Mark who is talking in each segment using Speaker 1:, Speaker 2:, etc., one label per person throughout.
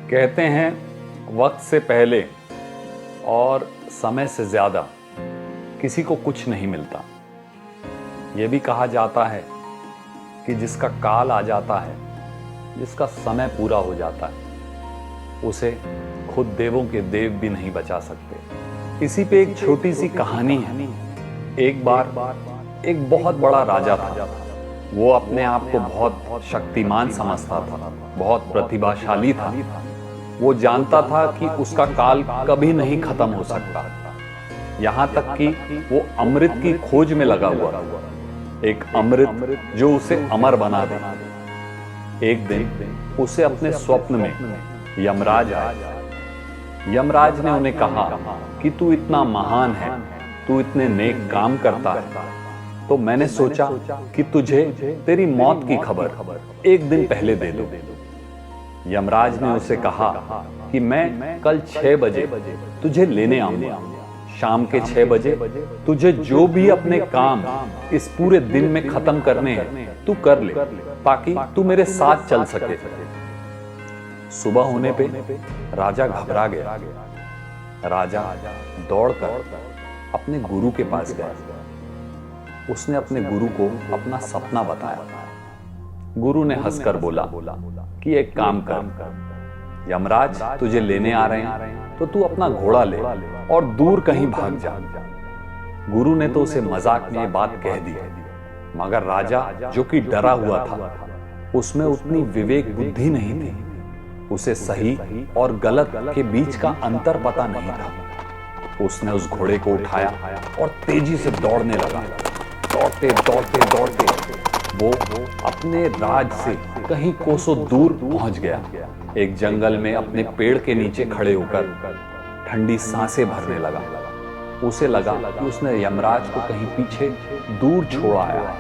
Speaker 1: कहते हैं वक्त से पहले और समय से ज़्यादा किसी को कुछ नहीं मिलता। ये भी कहा जाता है कि जिसका काल आ जाता है, जिसका समय पूरा हो जाता है, उसे खुद देवों के देव भी नहीं बचा सकते। इसी पे एक छोटी सी कहानी है। एक बार एक बहुत बड़ा राजा था। वो अपने आप को बहुत शक्तिमान समझता था, बहुत प्रतिभाशाली था। वो जानता था कि उसका काल कभी नहीं खत्म हो सकता। यहां तक कि वो अमृत की खोज में लगा हुआ था, एक अमृत जो उसे अमर बना दे। एक दिन उसे अपने स्वप्न में यमराज आया। यमराज ने उन्हें कहा कि तू इतना महान है, तू इतने नेक काम करता है, तो मैंने सोचा कि तुझे तेरी मौत की खबर एक दिन पहले दे दूं। यमराज ने उसे कहा कि मैं कल 6 बजे तुझे लेने आऊंगा। शाम के 6 बजे तुझे जो भी अपने काम इस पूरे दिन में खत्म करने हैं तू कर ले, ताकि तू मेरे साथ चल सके। सुबह होने पे राजा घबरा गया। राजा दौड़कर अपने गुरु के पास गया। उसने अपने गुरु को अपना सपना बताया। गुरु ने हंसकर बोला कि एक काम कर, यमराज तुझे लेने आ रहे हैं तो तू अपना घोड़ा ले और दूर कहीं भाग जा। गुरु ने तो उसे मजाक में बात कह दी, मगर राजा जो कि डरा हुआ था, उसमें उतनी विवेक बुद्धि नहीं थी। उसे सही और गलत के बीच का अंतर पता नहीं था। उसने उस घोड़े को उठाया और तेजी से दौड़ने लगा। दौड़ते दौड़ते दौड़ते वो अपने राज से कहीं कोसों दूर पहुंच गया। एक जंगल में अपने पेड़ के नीचे खड़े होकर ठंडी सांसें भरने लगा। उसे लगा कि उसने यमराज को कहीं पीछे दूर छोड़ आया है।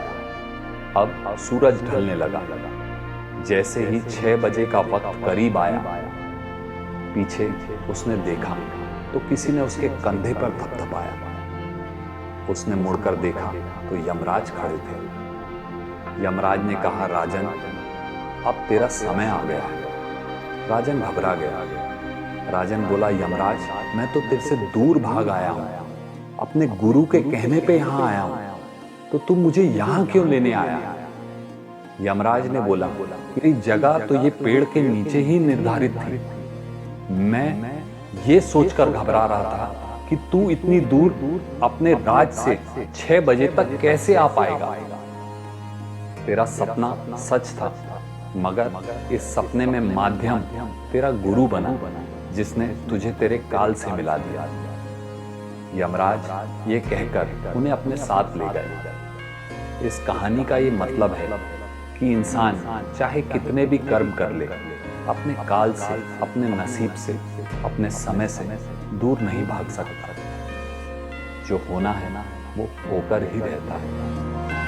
Speaker 1: अब सूरज ढलने लगा। जैसे ही 6 बजे का वक्त करीब आया, पीछे उसने देखा तो किसी ने उसके कंधे पर थपथपाया। उसने मुड़कर देखा तो यमराज खड़े थे। यमराज ने कहा, राजन, अब तेरा समय आ गया है। राजन घबरा गया। राजन बोला, यमराज, मैं तो तेरे से दूर भाग आया हूं, अपने गुरु के कहने पे यहां आया हूं, तो तू मुझे यहां क्यों लेने आया? यमराज ने बोला, तेरी जगह तो ये पेड़ के नीचे ही निर्धारित थी। मैं ये सोचकर घबरा रहा था कि तू इतनी दूर अपने राज से 6 बजे तक कैसे आ पाएगा। तेरा सपना सच था, मगर इस सपने में माध्यम तेरा गुरु बना, जिसने तुझे तेरे काल से मिला दिया। यमराज ये कहकर उन्हें अपने साथ ले गए। इस कहानी का ये मतलब है कि इंसान चाहे कितने भी कर्म कर ले, अपने काल से, अपने नसीब से, अपने समय से दूर नहीं भाग सकता। जो होना है ना, वो होकर ही रहता है।